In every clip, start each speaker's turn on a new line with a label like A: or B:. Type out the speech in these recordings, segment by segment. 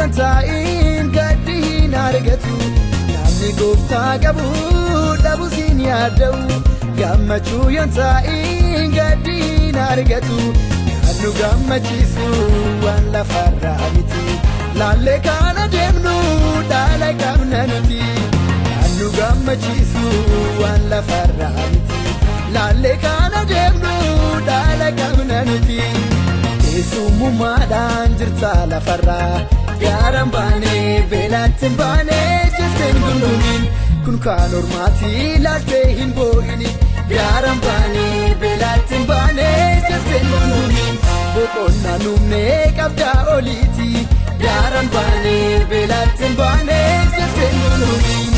A: yonta'in gaddiin argatu namni gooftaa qabu dhabuusin yaada'u gammachuu yonta'in gaddiin argatu kan nu gammachiisu waan lafarraa miti laallee kana deemnu dhaala qabna nuti kan nu gammachiisu waan lafarraa miti laallee kana deemnu dhaala qabna nuti Keessummaadhaan jirta lafarraa gaaraan baanee beelaatti baanee jirteen gundumiin kun kan ormaati laaltee hin boo'ini gaaraan baanee beelaatti baanee jirteen gundumiin boqonnaa nuumnee qabdaa oliiti gaaraan baanee beelaatti baanee jirteen gundumiin.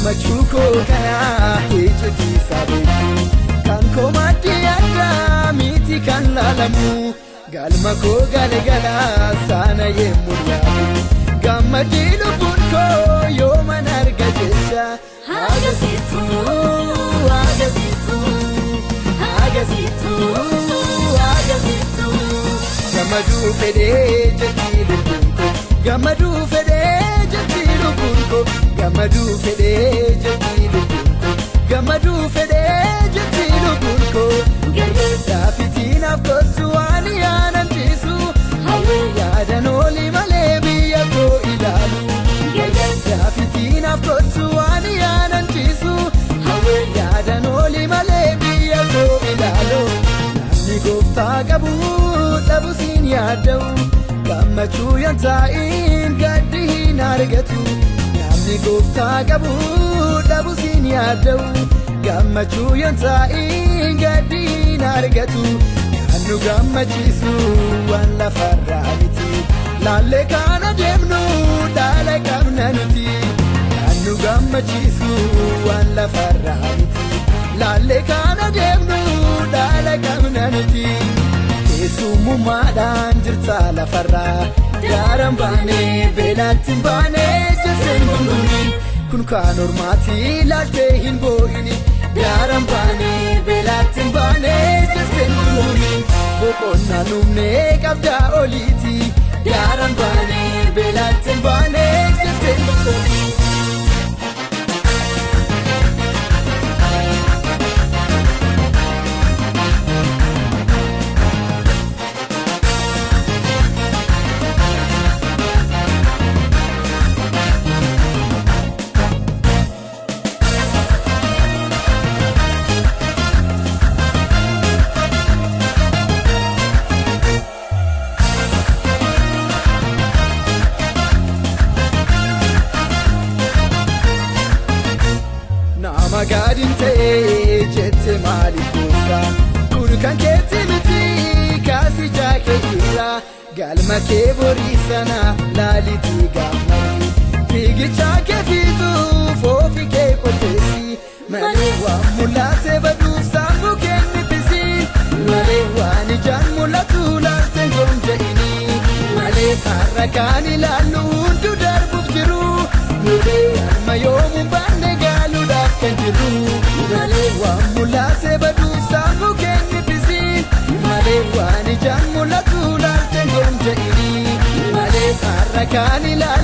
A: Machuko kana ejeti sabetu kan komadi ada miti kan lalamu galma ko galegala sana yemuyamu gamadi lubun ko yo manarga jesha agasitu gamadu fede jeti lubun ko gamadu fede jeti lubun ko gamadu fede jeti lubun ko gamadu fede jeti lubun ko dafitiin afkosu ani anantisu yaadan oli malee biyya koo ilaalu dafitiin afkosu ani anantisu yaadan oli malee biyya koo ilaalu namni gooftaa qabu dhabuusin yaada'u gammachuu yonta'in gaddiin argatu namni gooftaa qabu dhabuusin yaada'u gammachuu yonta'in gaddiin argatu kan nu gammachiisu waan lafarraa miti laallee kana deemnu dhaala qabna nuti kan nu gammachiisu waan lafarraa miti laallee kana deemnu dhaala qabna nuti Keessummaadhaan jirta lafarraa gaaraan baanee beelaatti baanee jirteen gundumiin kun kan ormaati laaltee hin boo'ini gaaraan baanee beelaatti baanee jirteen gundumiin boqonnaa nuumnee qabdaa oliiti gaaraan baanee beelaatti baanee jirteen gundumiin. Magaadin ta'ee jette maaliif goosa kun kan keetti miti kaasi jaakeessa galma kee borii sana laalitii gammatti fiigichaa kee fiixuuf ofii kee qopheessi malee waan mul'atee baduuf sammuu kee nibbisi malee waan ijaan mul'atu laaltee goonja'ini malee har'a kan ilaallu hunduu darbuuf jiru malee amma yoomuu baanne gaaluudhaaf kan jiru malee waan mul'atee baduuf sammuu kee nibbisi malee waan ijaan mul'atu laaltee goonja'ini malee har'a kan ilaallu